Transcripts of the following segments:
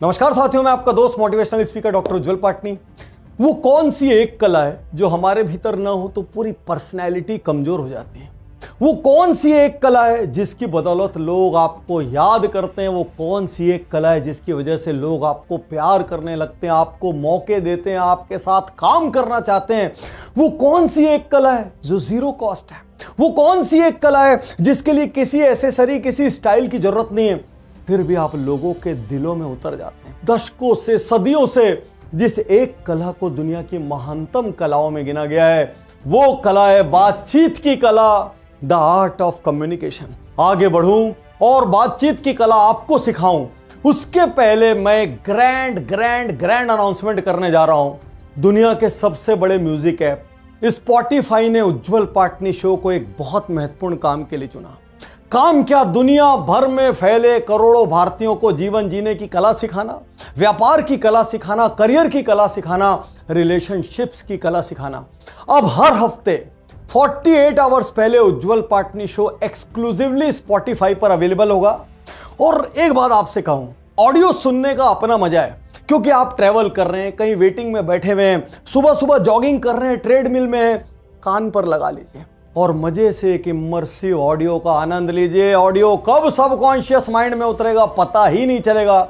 नमस्कार साथियों, मैं आपका दोस्त मोटिवेशनल स्पीकर डॉक्टर उज्जवल पाटनी। वो कौन सी एक कला है जो हमारे भीतर ना हो तो पूरी पर्सनैलिटी कमजोर हो जाती है? वो कौन सी एक कला है जिसकी बदौलत लोग आपको याद करते हैं? वो कौन सी एक कला है जिसकी वजह से लोग आपको प्यार करने लगते हैं, आपको मौके देते हैं, आपके साथ काम करना चाहते हैं? वो कौन सी एक कला है जो जीरो कॉस्ट है? वो कौन सी एक कला है जिसके लिए किसी एसेसरी, किसी स्टाइल की जरूरत नहीं है, फिर भी आप लोगों के दिलों में उतर जाते हैं? दशकों से, सदियों से जिस एक कला को दुनिया की महानतम कलाओं में गिना गया है, वो कला है बातचीत की कला, द आर्ट ऑफ कम्युनिकेशन। आगे बढ़ूं और बातचीत की कला आपको सिखाऊं, उसके पहले मैं ग्रैंड अनाउंसमेंट करने जा रहा हूं। दुनिया के सबसे बड़े म्यूजिक ऐप स्पॉटिफाई ने उज्जवल पाटनी शो को एक बहुत महत्वपूर्ण काम के लिए चुना। काम क्या? दुनिया भर में फैले करोड़ों भारतीयों को जीवन जीने की कला सिखाना, व्यापार की कला सिखाना, करियर की कला सिखाना, रिलेशनशिप्स की कला सिखाना। अब हर हफ्ते 48 आवर्स पहले उज्जवल पाटनी शो एक्सक्लूसिवली स्पॉटिफाई पर अवेलेबल होगा। और एक बात आपसे कहूं, ऑडियो सुनने का अपना मजा है, क्योंकि आप ट्रैवल कर रहे हैं, कहीं वेटिंग में बैठे हुए हैं, सुबह सुबह जॉगिंग कर रहे हैं, ट्रेडमिल में हैं, कान पर लगा लीजिए और मजे से एक इमर्सिव ऑडियो का आनंद लीजिए। ऑडियो कब सबकॉन्शियस माइंड में उतरेगा पता ही नहीं चलेगा।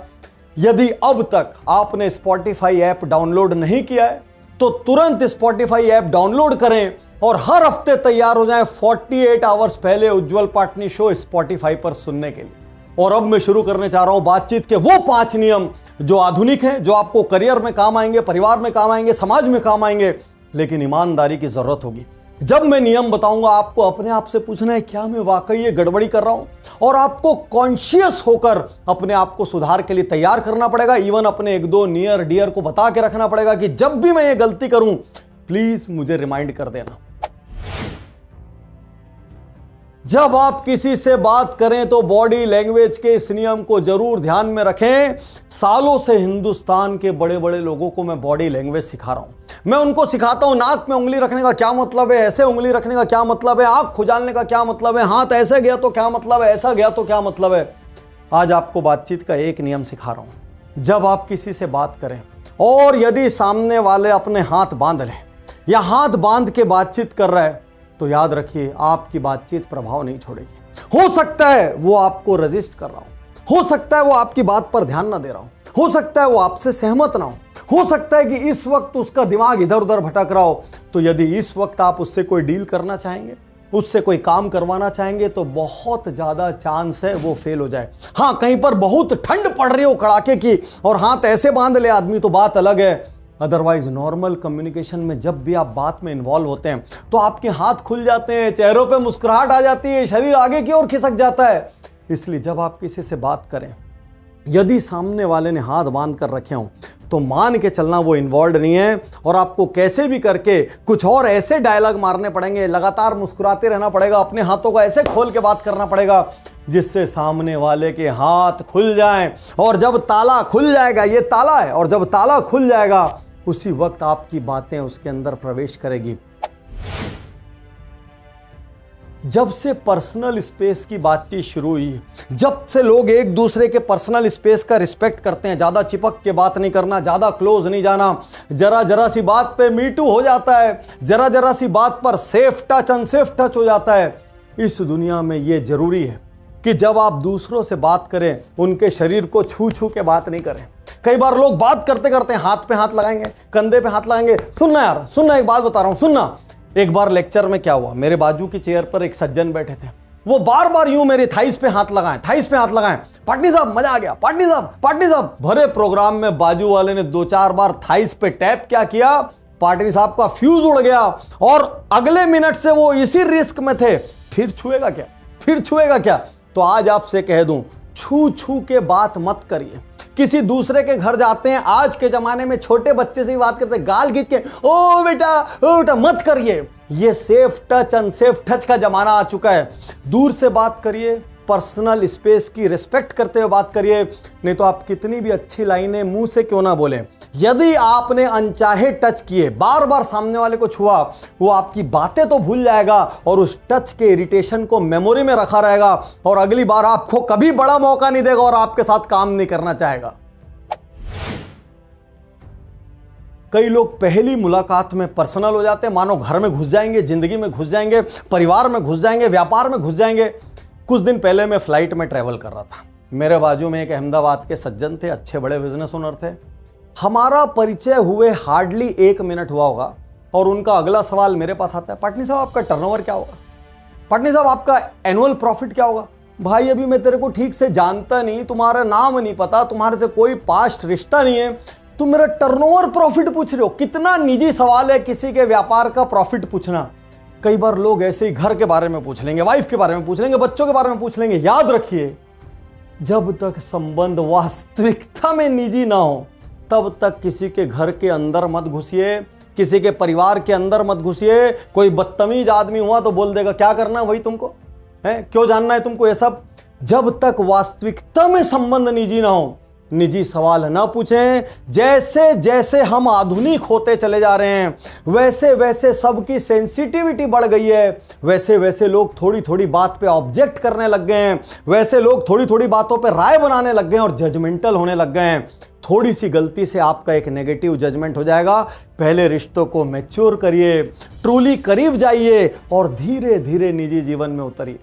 यदि अब तक आपने स्पॉटिफाई ऐप डाउनलोड नहीं किया है तो तुरंत स्पॉटिफाई ऐप डाउनलोड करें और हर हफ्ते तैयार हो जाएं 48 आवर्स पहले उज्जवल पाटनी शो स्पॉटिफाई पर सुनने के लिए। और अब मैं शुरू करने चाह रहा हूं बातचीत के वो 5 नियम जो आधुनिक हैं, जो आपको करियर में काम आएंगे, परिवार में काम आएंगे, समाज में काम आएंगे, लेकिन ईमानदारी की जरूरत होगी। जब मैं नियम बताऊंगा, आपको अपने आप से पूछना है, क्या मैं वाकई ये गड़बड़ी कर रहा हूं? और आपको कॉन्शियस होकर अपने आप को सुधार के लिए तैयार करना पड़ेगा। इवन अपने 1-2 नियर डियर को बता के रखना पड़ेगा कि जब भी मैं ये गलती करूं प्लीज मुझे रिमाइंड कर देना। जब आप किसी से बात करें तो बॉडी लैंग्वेज के इस नियम को जरूर ध्यान में रखें। सालों से हिंदुस्तान के बड़े बड़े लोगों को मैं बॉडी लैंग्वेज सिखा रहा हूं। मैं उनको सिखाता हूं नाक में उंगली रखने का क्या मतलब है, ऐसे उंगली रखने का क्या मतलब है, आंख खुजालने का क्या मतलब है, हाथ ऐसे गया तो क्या मतलब है, ऐसा गया तो क्या मतलब है। आज आपको बातचीत का एक नियम सिखा रहा हूं। जब आप किसी से बात करें और यदि सामने वाले अपने हाथ बांध लें या हाथ बांध के बातचीत कर रहा है तो याद रखिए, आपकी बातचीत प्रभाव नहीं छोड़ेगी। हो सकता है वो आपको रजिस्ट कर रहा हो सकता है वो आपकी बात पर ध्यान ना दे रहा हो सकता है वो आपसे सहमत ना हो सकता है कि इस वक्त उसका दिमाग इधर उधर भटक रहा हो। तो यदि इस वक्त आप उससे कोई डील करना चाहेंगे, उससे कोई काम करवाना चाहेंगे, तो बहुत ज्यादा चांस है वो फेल हो जाए। हाँ, कहीं पर बहुत ठंड पड़ रही हो कड़ाके की और हाथ ऐसे बांध ले आदमी तो बात अलग है। अदरवाइज नॉर्मल कम्युनिकेशन में जब भी आप बात में इन्वॉल्व होते हैं तो आपके हाथ खुल जाते हैं, चेहरों पे मुस्कुराहट आ जाती है, शरीर आगे की ओर खिसक जाता है। इसलिए जब आप किसी से बात करें, यदि सामने वाले ने हाथ बांध कर रखे हों तो मान के चलना वो इन्वॉल्व नहीं है और आपको कैसे भी करके कुछ और ऐसे डायलॉग मारने पड़ेंगे, लगातार मुस्कुराते रहना पड़ेगा, अपने हाथों को ऐसे खोल के बात करना पड़ेगा जिससे सामने वाले के हाथ खुल जाएं। और जब ताला खुल जाएगा, ये ताला है, और जब ताला खुल जाएगा उसी वक्त आपकी बातें उसके अंदर प्रवेश करेगी। जब से पर्सनल स्पेस की बातचीत शुरू हुई, जब से लोग एक दूसरे के पर्सनल स्पेस का रिस्पेक्ट करते हैं, ज्यादा चिपक के बात नहीं करना, ज्यादा क्लोज नहीं जाना, जरा जरा सी बात पे मीटू हो जाता है, जरा जरा सी बात पर सेफ टच अनसेफ टच हो जाता है। इस दुनिया में यह जरूरी है कि जब आप दूसरों से बात करें, उनके शरीर को छू छू के बात नहीं करें। कई बार लोग बात करते करते हाथ पे हाथ लगाएंगे, कंधे पे हाथ लगाएंगे। सुनना यार, सुनना, एक बात बता रहा हूं, सुनना। एक बार लेक्चर में क्या हुआ, मेरे बाजू की चेयर पर एक सज्जन बैठे थे, वो बार बार यूं मेरे थाइस पे हाथ लगाएं, थाइस पे हाथ लगाएं। पाटनी साहब मजा आ गया, पाटनी साहब, पाटनी साहब। भरे प्रोग्राम में बाजू वाले ने 2-4 बार थाइस पे टैप क्या किया, पाटनी साहब का फ्यूज उड़ गया और अगले मिनट से वो इसी रिस्क में थे, फिर छुएगा क्या, फिर छुएगा क्या। तो आज आपसे कह दूं, छू छू के बात मत करिए। किसी दूसरे के घर जाते हैं, आज के जमाने में छोटे बच्चे से भी बात करते हैं, गाल खींच के ओ बेटा मत करिए। ये सेफ टच अनसेफ टच का जमाना आ चुका है। दूर से बात करिए, पर्सनल स्पेस की रिस्पेक्ट करते हुए बात करिए, नहीं तो आप कितनी भी अच्छी लाइनें मुंह से क्यों ना बोलें, यदि आपने अनचाहे टच किए, बार बार सामने वाले को छुआ, वो आपकी बातें तो भूल जाएगा और उस टच के इरिटेशन को मेमोरी में रखा रहेगा और अगली बार आपको कभी बड़ा मौका नहीं देगा और आपके साथ काम नहीं करना चाहेगा। कई लोग पहली मुलाकात में पर्सनल हो जाते हैं, मानो घर में घुस जाएंगे, जिंदगी में घुस जाएंगे, परिवार में घुस जाएंगे, व्यापार में घुस जाएंगे। कुछ दिन पहले मैं फ्लाइट में ट्रैवल कर रहा था। मेरे बाजू में एक अहमदाबाद के सज्जन थे, अच्छे बड़े बिजनेस ओनर थे। हमारा परिचय हुए हार्डली 1 मिनट हुआ होगा और उनका अगला सवाल मेरे पास आता है, पाटनी साहब आपका टर्नओवर क्या होगा? पाटनी साहब आपका एनुअल प्रॉफिट क्या होगा? भाई अभी मैं तेरे को ठीक से जानता नहीं, तुम्हारा नाम नहीं पता, तुम्हारे से कोई पास्ट रिश्ता नहीं है, तुम मेरा टर्नओवर प्रॉफिट पूछ रहे हो? कितना निजी सवाल है किसी के व्यापार का प्रॉफिट पूछना। कई बार लोग ऐसे ही घर के बारे में पूछ लेंगे, वाइफ के बारे में पूछ लेंगे, बच्चों के बारे में पूछ लेंगे। याद रखिए, जब तक संबंध वास्तविकता में निजी ना हो तब तक किसी के घर के अंदर मत घुसिए, किसी के परिवार के अंदर मत घुसिए। कोई बदतमीज आदमी हुआ तो बोल देगा क्या करना है वही तुमको है, क्यों जानना है तुमको ये सब। जब तक वास्तविकता में संबंध निजी ना हो, निजी सवाल ना पूछें। जैसे जैसे हम आधुनिक होते चले जा रहे हैं वैसे वैसे सबकी सेंसिटिविटी बढ़ गई है, वैसे वैसे लोग थोड़ी थोड़ी बात पे ऑब्जेक्ट करने लग गए हैं, वैसे लोग थोड़ी थोड़ी बातों पे राय बनाने लग गए हैं और जजमेंटल होने लग गए हैं। थोड़ी सी गलती से आपका एक नेगेटिव जजमेंट हो जाएगा। पहले रिश्तों को मैच्योर करिए, ट्रूली करीब जाइए और धीरे धीरे निजी जीवन में उतरिए।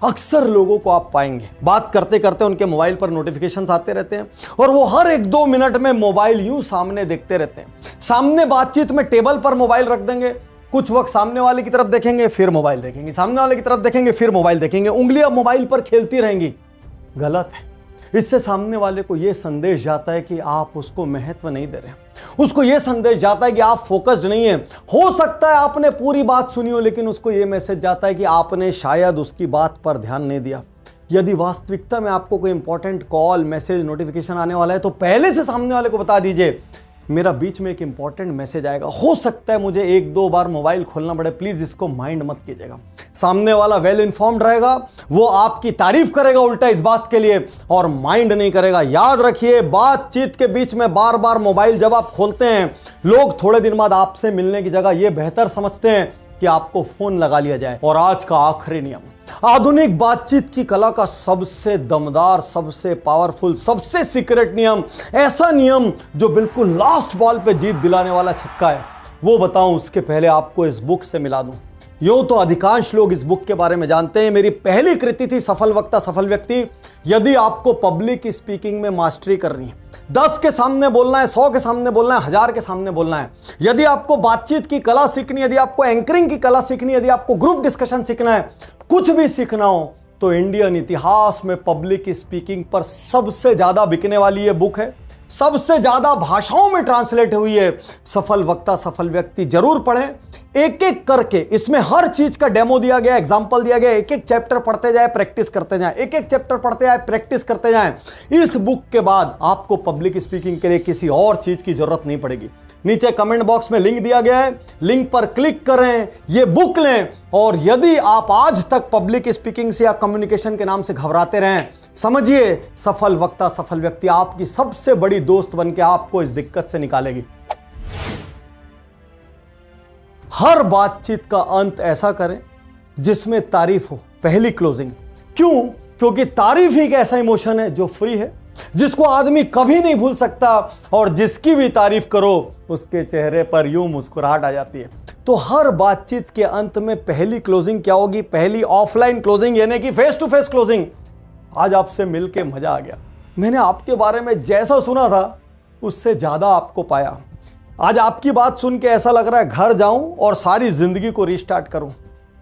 अक्सर लोगों को आप पाएंगे बात करते करते उनके मोबाइल पर नोटिफिकेशंस आते रहते हैं और वो हर 1-2 मिनट में मोबाइल यूं सामने देखते रहते हैं। सामने बातचीत में टेबल पर मोबाइल रख देंगे, कुछ वक्त सामने वाले की तरफ देखेंगे, फिर मोबाइल देखेंगे, सामने वाले की तरफ देखेंगे, फिर मोबाइल देखेंगे, उंगलियां मोबाइल पर खेलती रहेंगी। गलत है। इससे सामने वाले को यह संदेश जाता है कि आप उसको महत्व नहीं दे रहे, उसको यह संदेश जाता है कि आप फोकस्ड नहीं है। हो सकता है आपने पूरी बात सुनी हो लेकिन उसको यह मैसेज जाता है कि आपने शायद उसकी बात पर ध्यान नहीं दिया। यदि वास्तविकता में आपको कोई इंपॉर्टेंट कॉल, मैसेज, नोटिफिकेशन आने वाला है तो पहले से सामने वाले को बता दीजिए मेरा बीच में एक इंपॉर्टेंट मैसेज आएगा, हो सकता है मुझे 1-2 बार मोबाइल खोलना पड़े, प्लीज इसको माइंड मत कीजिएगा। सामने वाला वेल इन्फॉर्म्ड रहेगा, वो आपकी तारीफ करेगा उल्टा इस बात के लिए और माइंड नहीं करेगा। याद रखिए, बातचीत के बीच में बार बार मोबाइल जब आप खोलते हैं, लोग थोड़े दिन बाद आपसे मिलने की जगह यह बेहतर समझते हैं कि आपको फोन लगा लिया जाए। और आज का आखिरी नियम, आधुनिक बातचीत की कला का सबसे दमदार, सबसे पावरफुल, सबसे सीक्रेट नियम, ऐसा नियम जो बिल्कुल लास्ट बॉल पे जीत दिलाने वाला छक्का है, वो बताऊं उसके पहले आपको इस बुक से मिला दूं। यूं तो अधिकांश लोग इस बुक के बारे में जानते हैं। मेरी पहली कृति थी सफल वक्ता सफल व्यक्ति। यदि आपको पब्लिक स्पीकिंग में मास्टरी करनी है, 10 के सामने बोलना है, 100 के सामने बोलना है, 1000 के सामने बोलना है, यदि आपको बातचीत की कला सीखनी है, यदि आपको एंकरिंग की कला सीखनी है, यदि आपको ग्रुप डिस्कशन सीखना है, कुछ भी सीखना हो, तो इंडियन इतिहास में पब्लिक स्पीकिंग पर सबसे ज्यादा बिकने वाली ये बुक है, सबसे ज्यादा भाषाओं में ट्रांसलेट हुई है। सफल वक्ता सफल व्यक्ति जरूर पढ़ें, एक एक करके। इसमें हर चीज का डेमो दिया गया, एग्जांपल दिया गया, एक एक चैप्टर पढ़ते जाए, प्रैक्टिस करते जाएं, एक एक चैप्टर पढ़ते जाए, प्रैक्टिस करते जाएं। इस बुक के बाद आपको पब्लिक स्पीकिंग के लिए किसी और चीज की जरूरत नहीं पड़ेगी। नीचे कमेंट बॉक्स में लिंक दिया गया है, लिंक पर क्लिक करें, ये बुक लें। और यदि आप आज तक पब्लिक स्पीकिंग से या कम्युनिकेशन के नाम से घबराते रहें, समझिए सफल वक्ता सफल व्यक्ति आपकी सबसे बड़ी दोस्त बनकर आपको इस दिक्कत से निकालेगी। हर बातचीत का अंत ऐसा करें जिसमें तारीफ हो, पहली क्लोजिंग। क्यों? क्योंकि तारीफ ही एक ऐसा इमोशन है जो फ्री है, जिसको आदमी कभी नहीं भूल सकता और जिसकी भी तारीफ करो उसके चेहरे पर यूं मुस्कुराहट आ जाती है। तो हर बातचीत के अंत में पहली क्लोजिंग क्या होगी? पहली ऑफलाइन क्लोजिंग, यानी कि फेस टू फेस क्लोजिंग। आज आपसे मिलके मजा आ गया, मैंने आपके बारे में जैसा सुना था उससे ज्यादा आपको पाया। आज आपकी बात सुन के ऐसा लग रहा है घर जाऊं और सारी जिंदगी को रिस्टार्ट करूं।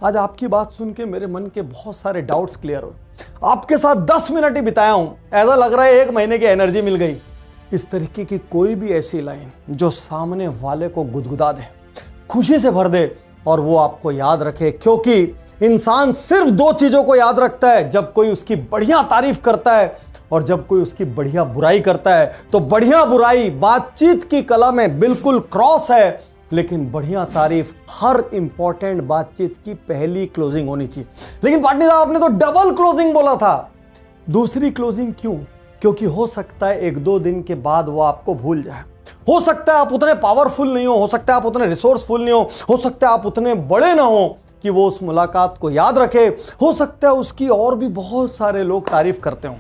आज आपकी बात सुन के मेरे मन के बहुत सारे डाउट्स क्लियर हुए। आपके साथ 10 मिनट ही बिताया हूं, ऐसा लग रहा है 1 महीने की एनर्जी मिल गई। इस तरीके की कोई भी ऐसी लाइन जो सामने वाले को गुदगुदा दे, खुशी से भर दे और वो आपको याद रखे। क्योंकि इंसान सिर्फ 2 चीजों को याद रखता है, जब कोई उसकी बढ़िया तारीफ करता है और जब कोई उसकी बढ़िया बुराई करता है। तो बढ़िया बुराई बातचीत की कला में बिल्कुल क्रॉस है, लेकिन बढ़िया तारीफ हर इंपॉर्टेंट बातचीत की पहली क्लोजिंग होनी चाहिए। लेकिन पाटनी साहब आपने तो डबल क्लोजिंग बोला था। दूसरी क्लोजिंग क्यों? क्योंकि हो सकता है 1-2 दिन के बाद वो आपको भूल जाए, हो सकता है आप उतने पावरफुल नहीं हो सकता है आप उतने रिसोर्सफुल नहीं हो सकता है आप उतने बड़े ना हो कि वो उस मुलाकात को याद रखे, हो सकता है उसकी और भी बहुत सारे लोग तारीफ करते हो।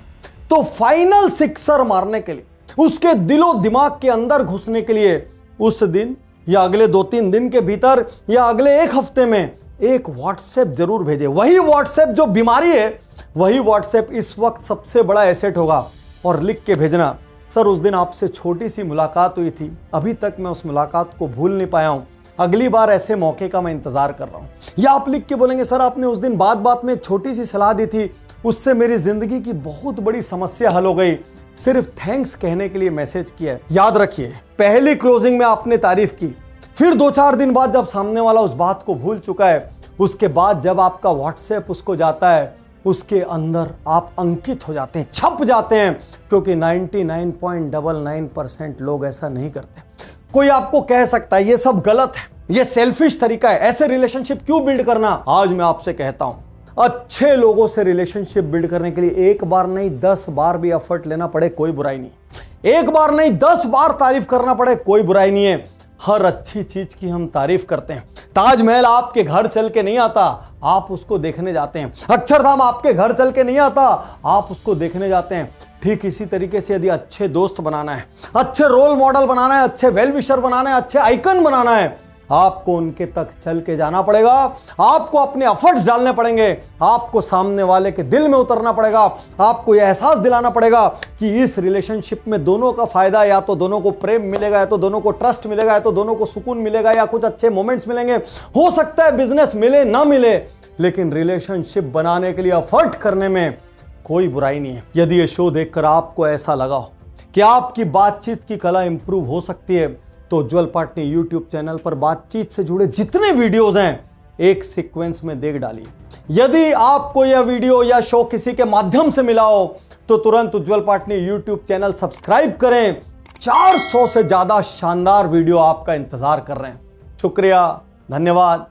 तो फाइनल सिक्सर मारने के लिए, उसके दिलो दिमाग के अंदर घुसने के लिए उस दिन या अगले 2-3 दिन के भीतर या अगले 1 हफ्ते में एक व्हाट्सएप जरूर भेजें। वही व्हाट्सएप जो बीमारी है, वही व्हाट्सएप इस वक्त सबसे बड़ा एसेट होगा। और लिख के भेजना, सर उस दिन आपसे छोटी सी मुलाकात हुई थी, अभी तक मैं उस मुलाकात को भूल नहीं पाया हूं, अगली बार ऐसे मौके का मैं इंतजार कर रहा हूं। या आप लिख के बोलेंगे, सर आपने उस दिन बात बात में एक छोटी सी सलाह दी थी, उससे मेरी जिंदगी की बहुत बड़ी समस्या हल हो गई, सिर्फ थैंक्स कहने के लिए मैसेज किया। याद रखिए, पहली क्लोजिंग में आपने तारीफ की, फिर 2-4 दिन बाद जब सामने वाला उस बात को भूल चुका है, उसके बाद जब आपका व्हाट्सएप उसको जाता है, उसके अंदर आप अंकित हो जाते हैं, छप जाते हैं, क्योंकि 99.99% लोग ऐसा नहीं करते। कोई आपको कह सकता है ये सब गलत है, ये सेल्फिश तरीका है, ऐसे रिलेशनशिप क्यों बिल्ड करना। आज मैं आपसे कहता हूं, अच्छे लोगों से रिलेशनशिप बिल्ड करने के लिए 1 बार नहीं 10 बार भी एफर्ट लेना पड़े कोई बुराई नहीं, 1 बार नहीं 10 बार तारीफ करना पड़े कोई बुराई नहीं है। हर अच्छी चीज की हम तारीफ करते हैं। ताजमहल आपके घर चल के नहीं आता, आप उसको देखने जाते हैं। अक्षरधाम आपके घर चल के नहीं आता, आप उसको देखने जाते हैं। ठीक इसी तरीके से यदि अच्छे दोस्त बनाना है, अच्छे रोल मॉडल बनाना है, अच्छे वेल विशर बनाना है, अच्छे आइकन बनाना है, आपको उनके तक चल के जाना पड़ेगा, आपको अपने एफर्ट्स डालने पड़ेंगे, आपको सामने वाले के दिल में उतरना पड़ेगा, आपको यह एहसास दिलाना पड़ेगा कि इस रिलेशनशिप में दोनों का फायदा, या तो दोनों को प्रेम मिलेगा, या तो दोनों को ट्रस्ट मिलेगा, या तो दोनों को सुकून मिलेगा, या कुछ अच्छे मोमेंट्स मिलेंगे। हो सकता है बिजनेस मिले ना मिले, लेकिन रिलेशनशिप बनाने के लिए एफर्ट करने में कोई बुराई नहीं है। यदि ये शो देखकर आपको ऐसा लगा हो कि आपकी बातचीत की कला इंप्रूव हो सकती है, तो उज्ज्वल पाटनी यूट्यूब चैनल पर बातचीत से जुड़े जितने वीडियोस हैं एक सीक्वेंस में देख डालिए। यदि आपको यह वीडियो या शो किसी के माध्यम से मिला हो तो तुरंत उज्ज्वल पाटनी यूट्यूब चैनल सब्सक्राइब करें। 400 से ज्यादा शानदार वीडियो आपका इंतजार कर रहे हैं। शुक्रिया, धन्यवाद।